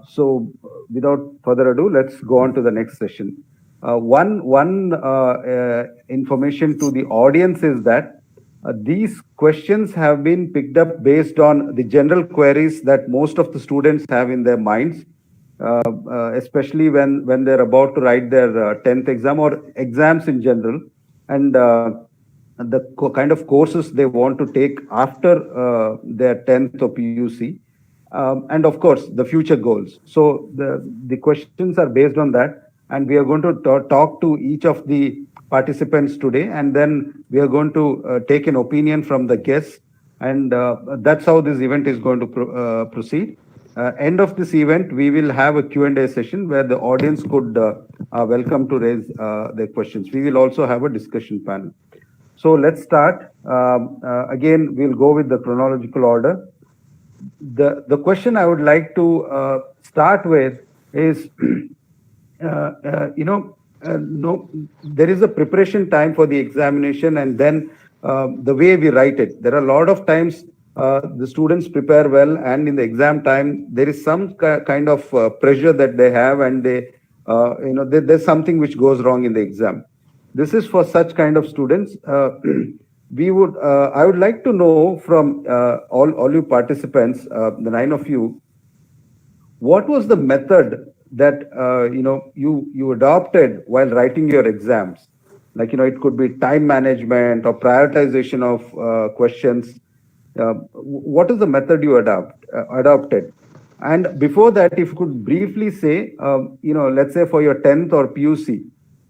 So without further ado, let's go on to the next session. One information to the audience is that these questions have been picked up based on the general queries that most of the students have in their minds, especially when they're about to write their 10th exam or exams in general, and the kind of courses they want to take after their 10th or PUC, and of course the future goals. So the questions are based on that, and we are going to talk to each of the participants today, and then we are going to take an opinion from the guests, and that's how this event is going to proceed. End of this event, we will have a Q&A session where the audience could welcome to raise their questions. We will also have a discussion panel. So let's start. Again, we'll go with the chronological order. The question I would like to start with is, no, there is a preparation time for the examination, and then the way we write it. There are a lot of times the students prepare well, and in the exam time there is some kind of pressure that they have, and there's something which goes wrong in the exam. This is for such kind of students. I would like to know from all you participants, the 9 of you, what was the method that you adopted while writing your exams? Like, it could be time management or prioritization of questions. What is the method you adopted? And before that, if you could briefly say, let's say for your 10th or PUC,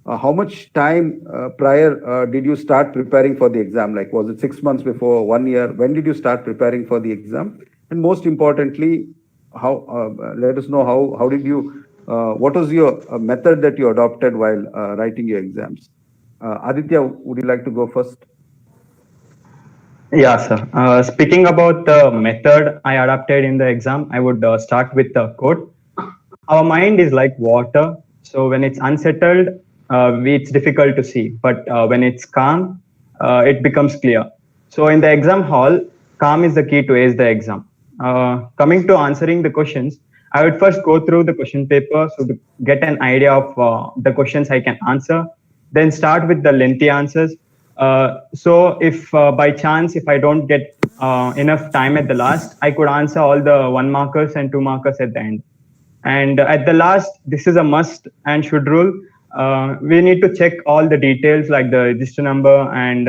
how much time prior did you start preparing for the exam? Like, was it 6 months before, 1 year? When did you start preparing for the exam? And most importantly, let us know how did you, what was your method that you adopted while writing your exams? Aditya, would you like to go first? Yeah, sir. Speaking about the method I adopted in the exam, I would start with the quote. Our mind is like water. So when it's unsettled, it's difficult to see. But when it's calm, it becomes clear. So in the exam hall, calm is the key to ace the exam. Coming to answering the questions, I would first go through the question paper so to get an idea of the questions I can answer. Then start with the lengthy answers. So if by chance, if I don't get enough time at the last, I could answer all the 1 markers and 2 markers at the end. And at the last, this is a must and should rule. We need to check all the details like the register number and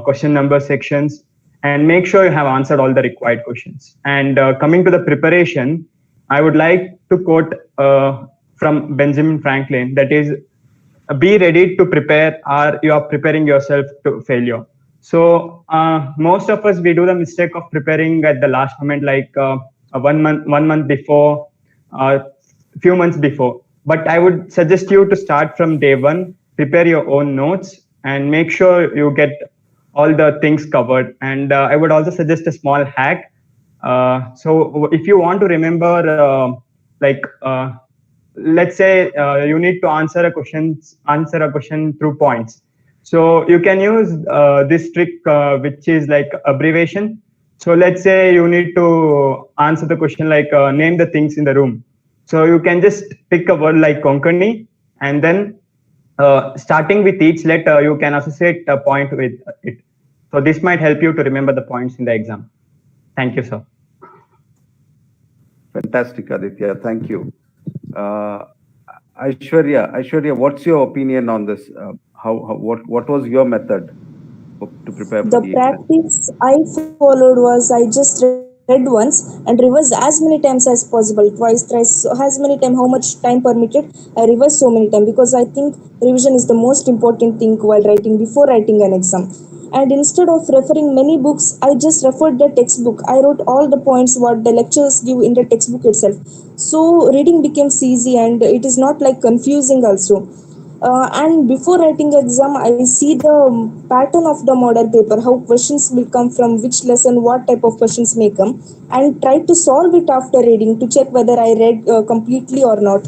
question number sections, and make sure you have answered all the required questions. And coming to the preparation, I would like to quote from Benjamin Franklin, that is, be ready to prepare, or you are preparing yourself to failure. So most of us, we do the mistake of preparing at the last moment, like 1 month before, few months before. But I would suggest you to start from day one, prepare your own notes, and make sure you get all the things covered. And I would also suggest a small hack. So if you want to remember, let's say you need to answer a question through points. So you can use this trick, which is like abbreviation. So let's say you need to answer the question like name the things in the room. So you can just pick a word like Konkani, and then starting with each letter, you can associate a point with it. So this might help you to remember the points in the exam. Thank you, sir. Fantastic, Aditya. Thank you. Aishwarya, what's your opinion on this? What was your method to prepare for the exam? Practice I followed was I just read once and revised as many times as possible, twice, thrice, as many times how much time permitted. I revised so many times because I think revision is the most important thing while writing, before writing an exam. And instead of referring many books, I just referred the textbook. I wrote all the points what the lecturers give in the textbook itself. So reading becomes easy and it is not like confusing also. And before writing exam, I see the pattern of the model paper, how questions will come from which lesson, what type of questions may come, and try to solve it after reading to check whether I read completely or not.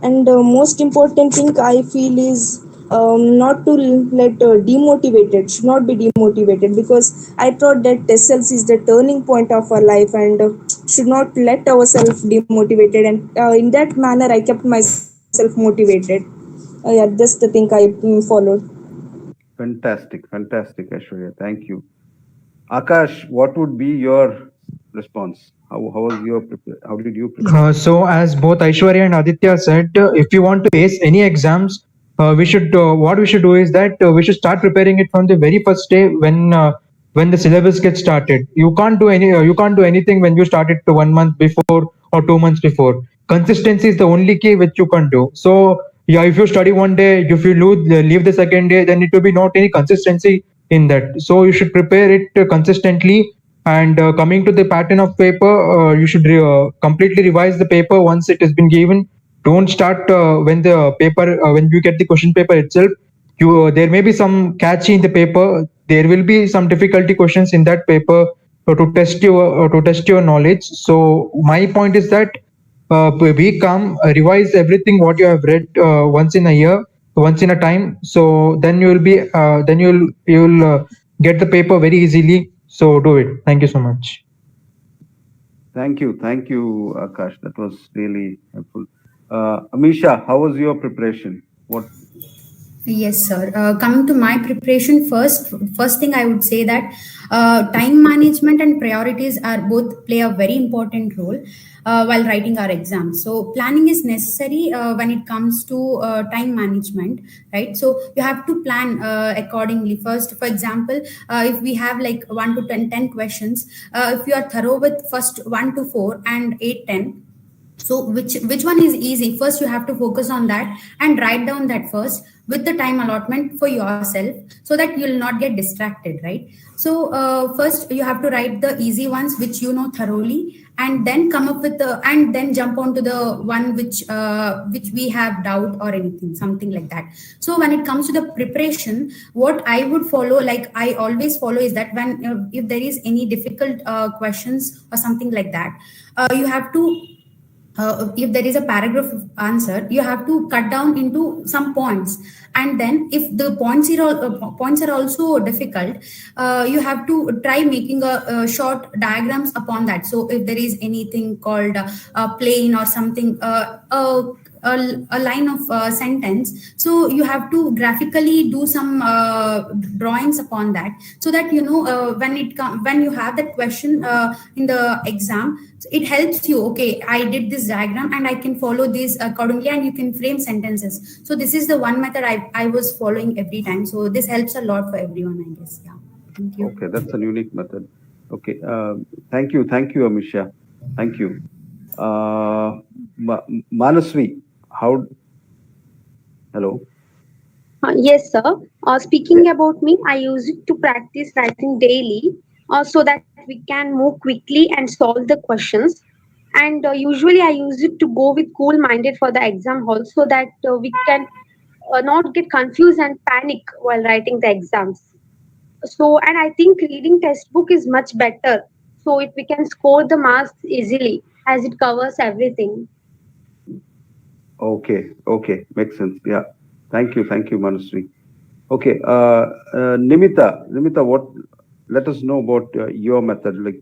And most important thing I feel is not to let demotivated, should not be demotivated, because I thought that SLC is the turning point of our life, and should not let ourselves demotivated, and in that manner I kept myself motivated. Yeah, that's the thing I followed. Fantastic, fantastic, Aishwarya. Thank you. Akash, what would be your response? How was your how did you prepare? So, as both Aishwarya and Aditya said, if you want to ace any exams, we should what we should do is that we should start preparing it from the very first day when the syllabus gets started. You can't do anything when you start it 1 month before or 2 months before. Consistency is the only key which you can do. So, yeah, if you study one day, if you leave the second day, then it will be not any consistency in that. So, you should prepare it consistently. And coming to the pattern of paper, you should completely revise the paper once it has been given. Don't start when you get the question paper itself. There may be some catchy in the paper. There will be some difficulty questions in that paper to test your knowledge. So my point is that be calm, revise everything what you have read once in a year, once in a time. So then you will get the paper very easily. So do it. Thank you so much. Thank you, Akash. That was really helpful. Amisha, how was your preparation? What? Yes, sir. Coming to my preparation, first thing I would say that time management and priorities are both play a very important role while writing our exams. So planning is necessary when it comes to time management, right? So you have to plan accordingly. First, for example, if we have like 1 to 10 questions, if you are thorough with first 1 to 4 and 8, 10. So which one is easy? First, you have to focus on that and write down that first with the time allotment for yourself, so that you will not get distracted, right? So first you have to write the easy ones which you know thoroughly, and then come up with and then jump onto the one which we have doubt or anything, something like that. So when it comes to the preparation, what I would follow, like I always follow, is that when if there is any difficult questions or something like that, you have to if there is a paragraph of answer, you have to cut down into some points, and then if the points are also difficult, you have to try making a short diagrams upon that. So if there is anything called a plane or something, a line of sentence, so you have to graphically do some drawings upon that, so that you know when you have that question in the exam, it helps you. Okay, I did this diagram and I can follow this accordingly, and you can frame sentences. So this is the one method I was following every time. So this helps a lot for everyone, I guess. Yeah. Thank you. Okay, that's a unique method. Okay, thank you, Amisha. Thank you. Manasvi, how? Hello. Yes, sir. Speaking about me, I use it to practice writing daily so that we can move quickly and solve the questions. And usually, I use it to go with cool minded for the exam hall so that we can not get confused and panic while writing the exams. So, and I think reading textbook is much better. So, we can score the marks easily as it covers everything. Okay, makes sense. Yeah, thank you, Manasvi. Okay, Nimita, what? Let us know about your method. Like,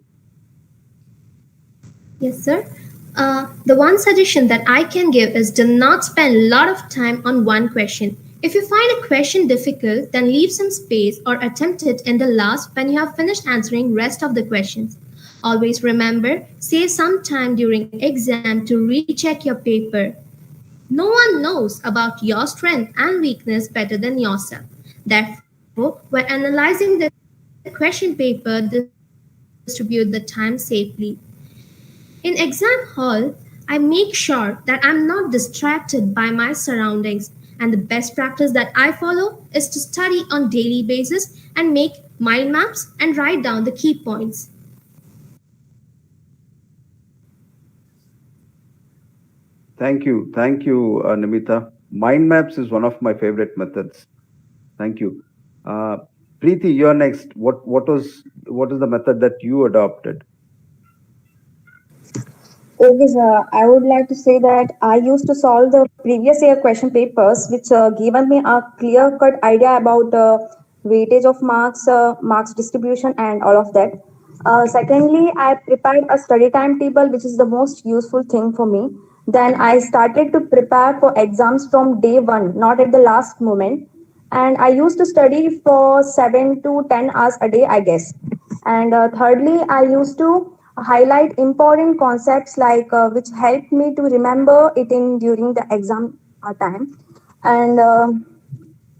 Yes, sir. The one suggestion that I can give is do not spend a lot of time on one question. If you find a question difficult, then leave some space or attempt it in the last when you have finished answering rest of the questions. Always remember, save some time during exam to recheck your paper. No one knows about your strength and weakness better than yourself. Therefore, when analyzing the question paper, distribute the time safely. In exam hall, I make sure that I'm not distracted by my surroundings, and the best practice that I follow is to study on daily basis and make mind maps and write down the key points. thank you, Nimita. Mind maps is one of my favorite methods. Thank you. Preeti, you're next. What is the method that you adopted? Okay, sir. I would like to say that I used to solve the previous year question papers, which given me a clear-cut idea about weightage of marks, marks distribution, and all of that. Secondly, I prepared a study timetable, which is the most useful thing for me. Then I started to prepare for exams from day one, not at the last moment. And I used to study for 7 to 10 hours a day, I guess. And thirdly, I used to highlight important concepts like which helped me to remember it in during the exam time. And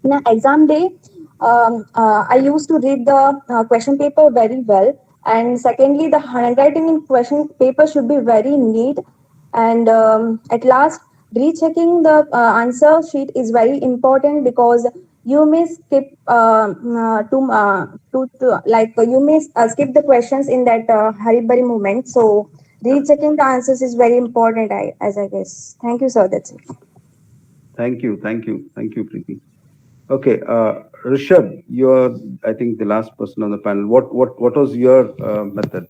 in an exam day, I used to read the question paper very well. And secondly, the handwriting in question paper should be very neat. And at last, rechecking the answer sheet is very important because you may skip you may skip the questions in that hurry moment. So rechecking the answers is very important. I guess. Thank you, sir. That's it. Thank you, Preeti. Okay, Rishabh, you're, I think, the last person on the panel. What was your method?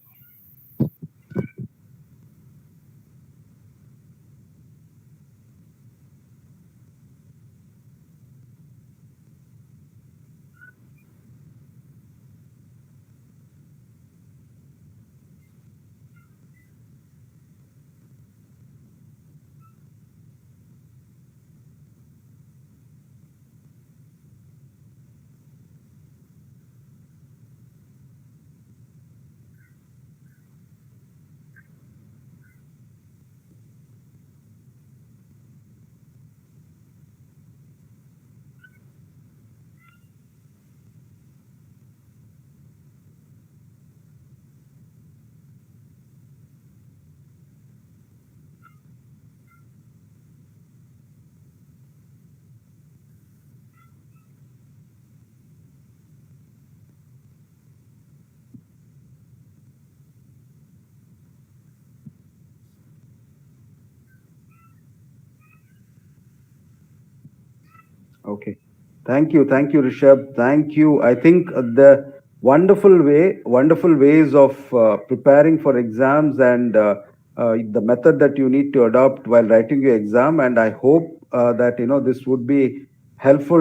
Okay. Thank you, Rishabh. Thank you. I think the wonderful ways of preparing for exams and the method that you need to adopt while writing your exam. And I hope that this would be helpful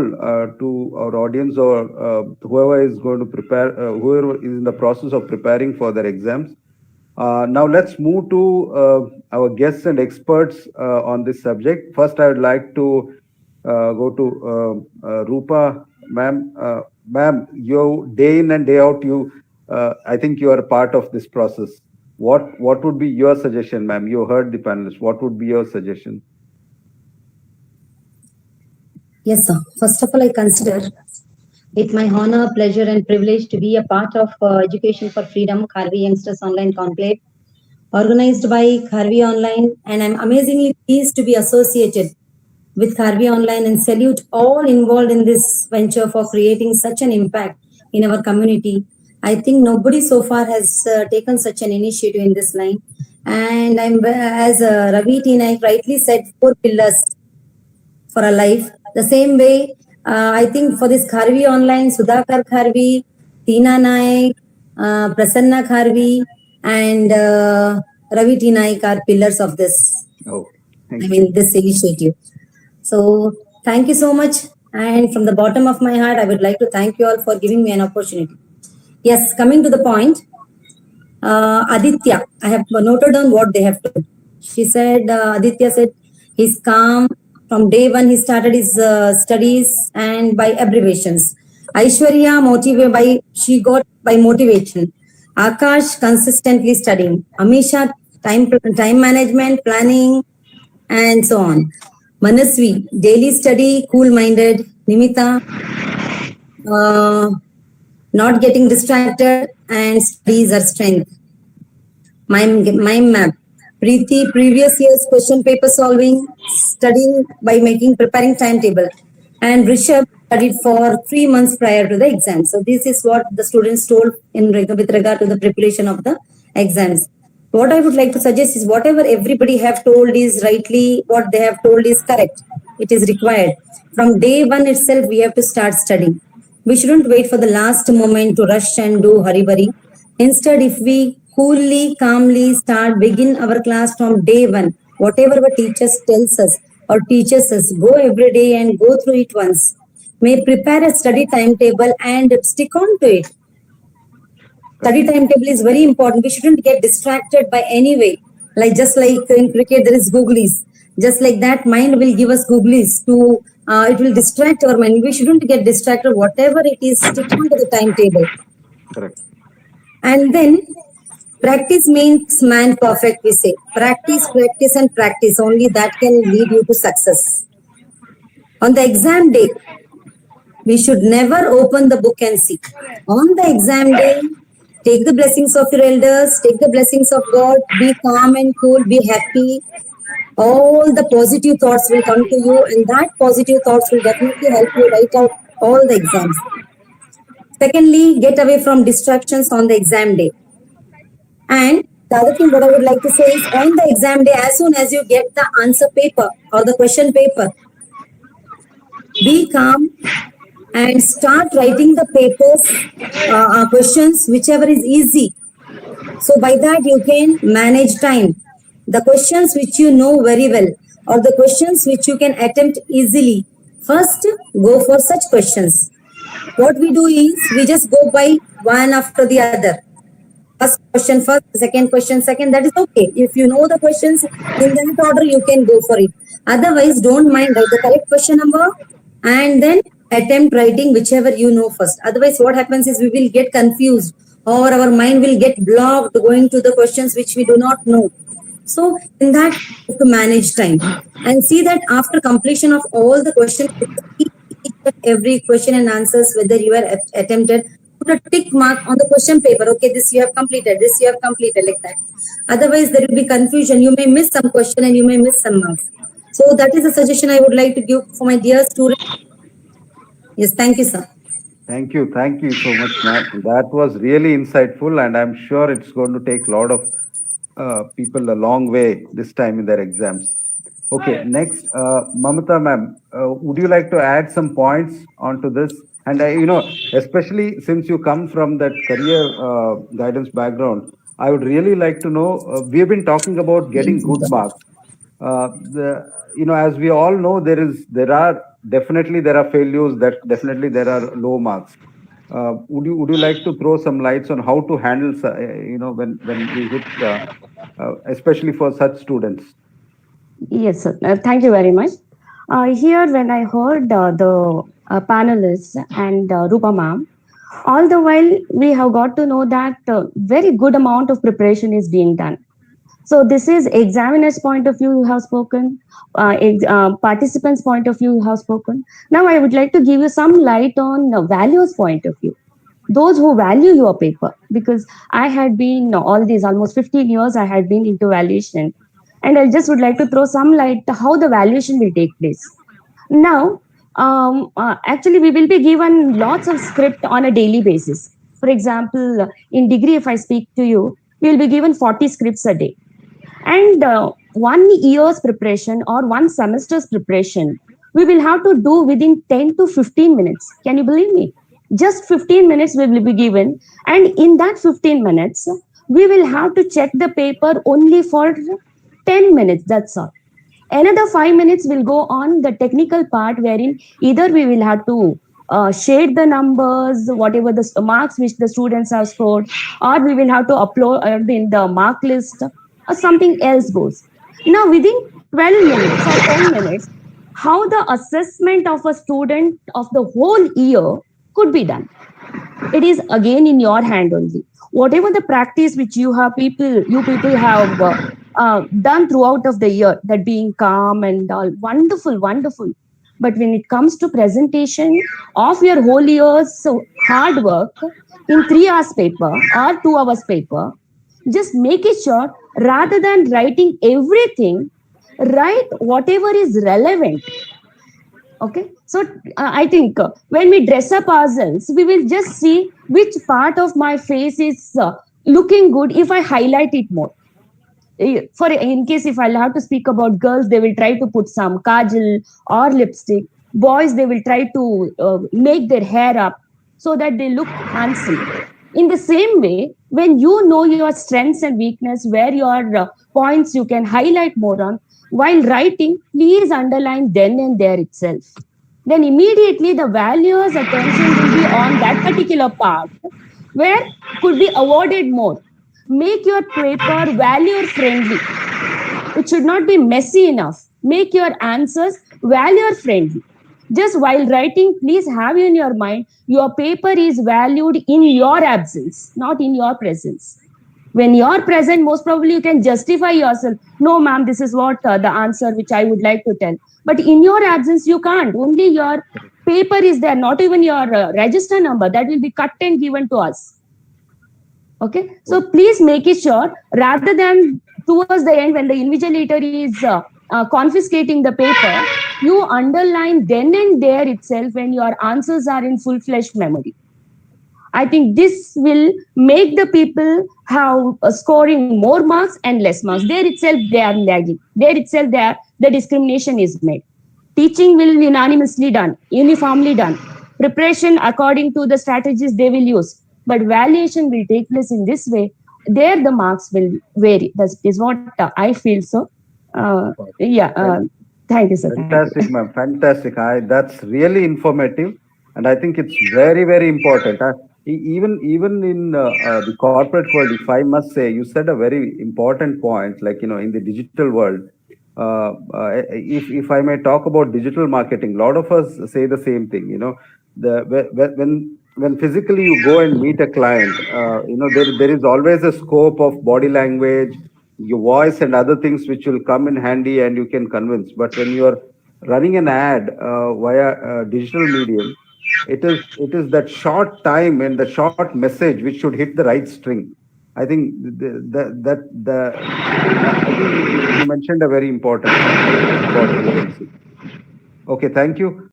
to our audience or whoever is going to prepare, whoever is in the process of preparing for their exams. Now let's move to our guests and experts on this subject. First, I would like to go to Rupa, ma'am. Ma'am, you day in and day out, I think you are a part of this process. What would be your suggestion, ma'am? You heard the panelists. What would be your suggestion? Yes, sir. First of all, I consider it my honor, pleasure, and privilege to be a part of Education for Freedom, Kharvi Youngsters Online Conclave, organized by Kharvi Online, and I'm amazingly pleased to be associated with Kharvi Online and salute all involved in this venture for creating such an impact in our community. I think nobody so far has taken such an initiative in this line. And as Ravi T. Naik rightly said, 4 pillars for a life. The same way, I think for this Kharvi Online, Sudhakar Kharvi, Tina Naik, Prasanna Kharvi, and Ravi T. Naik are pillars of this. Oh, this initiative. So thank you so much. And from the bottom of my heart, I would like to thank you all for giving me an opportunity. Yes, coming to the point, Aditya, I have noted down what they have told. She said, Aditya said, he's calm. From day one, he started his studies and by abbreviations. Aishwarya, she got by motivation. Akash, consistently studying. Amisha, time management, planning, and so on. Manasvi, daily study, cool-minded. Nimita, not getting distracted, and studies are strength. Mind map. Preeti, previous year's question paper solving, studying by preparing timetable. And Rishabh studied for 3 months prior to the exam. So this is what the students told with regard to the preparation of the exams. What I would like to suggest is whatever everybody have told is rightly, what they have told is correct. It is required. From day one itself, we have to start studying. We shouldn't wait for the last moment to rush and do hurry-burry. Instead, if we coolly, calmly begin our class from day one, whatever our teachers tells us or teaches us, go every day and go through it once. May prepare a study timetable and stick on to it. Study timetable is very important. We shouldn't get distracted by any way. Like just like in cricket, there is googlies. Just like that, mind will give us googlies to. It will distract our mind. We shouldn't get distracted. Whatever it is, stick on to the timetable. Correct. And then practice makes man perfect. We say practice, practice, and practice. Only that can lead you to success. On the exam day, we should never open the book and see. On the exam day, take the blessings of your elders, take the blessings of God, be calm and cool, be happy. All the positive thoughts will come to you, and that positive thoughts will definitely help you write out all the exams. Secondly, get away from distractions on the exam day. And the other thing what I would like to say is on the exam day, as soon as you get the answer paper or the question paper, be calm and start writing the papers, questions, whichever is easy. So by that you can manage time. The questions which you know very well or the questions which you can attempt easily, first go for such questions. What we do is we just go by one after the other. First question first, second question second, that is okay. If you know the questions in that order, you can go for it. Otherwise, don't mind, write the correct question number and then attempt writing whichever you know first. Otherwise, what happens is we will get confused or our mind will get blocked going to the questions which we do not know. So in that, you have to manage time and see that after completion of all the questions, every question and answers, whether you are attempted, put a tick mark on the question paper. Okay, this you have completed, this you have completed, like that. Otherwise, there will be confusion. You may miss some question and you may miss some marks. So that is a suggestion I would like to give for my dear students. Yes, thank you, sir. Thank you so much, ma'am. That was really insightful, and I'm sure it's going to take a lot of people a long way this time in their exams. Okay, next, Mamata ma'am, would you like to add some points onto this? And especially since you come from that career guidance background, I would really like to know. We have been talking about getting good marks. As we all know, there are failures. That definitely there are low marks. Would you like to throw some lights on how to handle when we hit especially for such students? Yes, sir. Thank you very much. Here, when I heard the panelists and Rupa ma'am, all the while we have got to know that very good amount of preparation is being done. So this is examiner's point of view you have spoken, participants' point of view you have spoken. Now I would like to give you some light on values point of view. Those who value your paper, because I had been all these almost 15 years, I had been into valuation. And I just would like to throw some light to how the valuation will take place. Now, actually, we will be given lots of script on a daily basis. For example, in degree, if I speak to you, we will be given 40 scripts a day. And 1 year's preparation or 1 semester's preparation, we will have to do within 10 to 15 minutes. Can you believe me? Just 15 minutes we will be given. And in that 15 minutes, we will have to check the paper only for 10 minutes, that's all. Another 5 minutes will go on the technical part, wherein either we will have to shade the numbers, whatever the marks which the students have scored, or we will have to upload in the mark list, or something else goes. Now, within 12 minutes or 10 minutes, how the assessment of a student of the whole year could be done. It is again in your hand only. Whatever the practice which you people have done throughout of the year, that being calm and all, wonderful. But when it comes to presentation of your whole year's hard work in 3 hours paper or 2 hours paper, just make it sure, rather than writing everything, write whatever is relevant. Okay, so I think when we dress up ourselves, we will just see which part of my face is looking good if I highlight it more. For in case if I'll have to speak about girls, they will try to put some kajal or lipstick. Boys, they will try to make their hair up so that they look handsome. In the same way, when you know your strengths and weakness, where your points you can highlight more on, while writing, please underline then and there itself. Then immediately the valuer's attention will be on that particular part. where could be awarded more. Make your paper value friendly. It should not be messy enough. Make your answers value friendly. Just while writing, please have in your mind your paper is valued in your absence, not in your presence. When you're present, most probably you can justify yourself. No, ma'am, this is what the answer which I would like to tell. But in your absence, you can't. Only your paper is there, not even your register number that will be cut and given to us. Okay, so please make it sure rather than towards the end when the invigilator is confiscating the paper, you underline then and there itself when your answers are in full-fledged memory. I think this will make the people have scoring more marks and less marks. There itself they are lagging. There itself the discrimination is made. Teaching will be unanimously done, uniformly done. Preparation according to the strategies they will use. But valuation will take place in this way. There the marks will vary. That is what I feel. So, thank you, sir. Fantastic, ma'am. Fantastic. That's really informative, and I think it's very, very important. Even in the corporate world, if I must say, you said a very important point. Like in the digital world, if I may talk about digital marketing, a lot of us say the same thing. When physically you go and meet a client, there is always a scope of body language, your voice, and other things which will come in handy, and you can convince. But when you are running an ad via digital medium, it is that short time and the short message which should hit the right string. I think I think you mentioned a very important. Okay, thank you.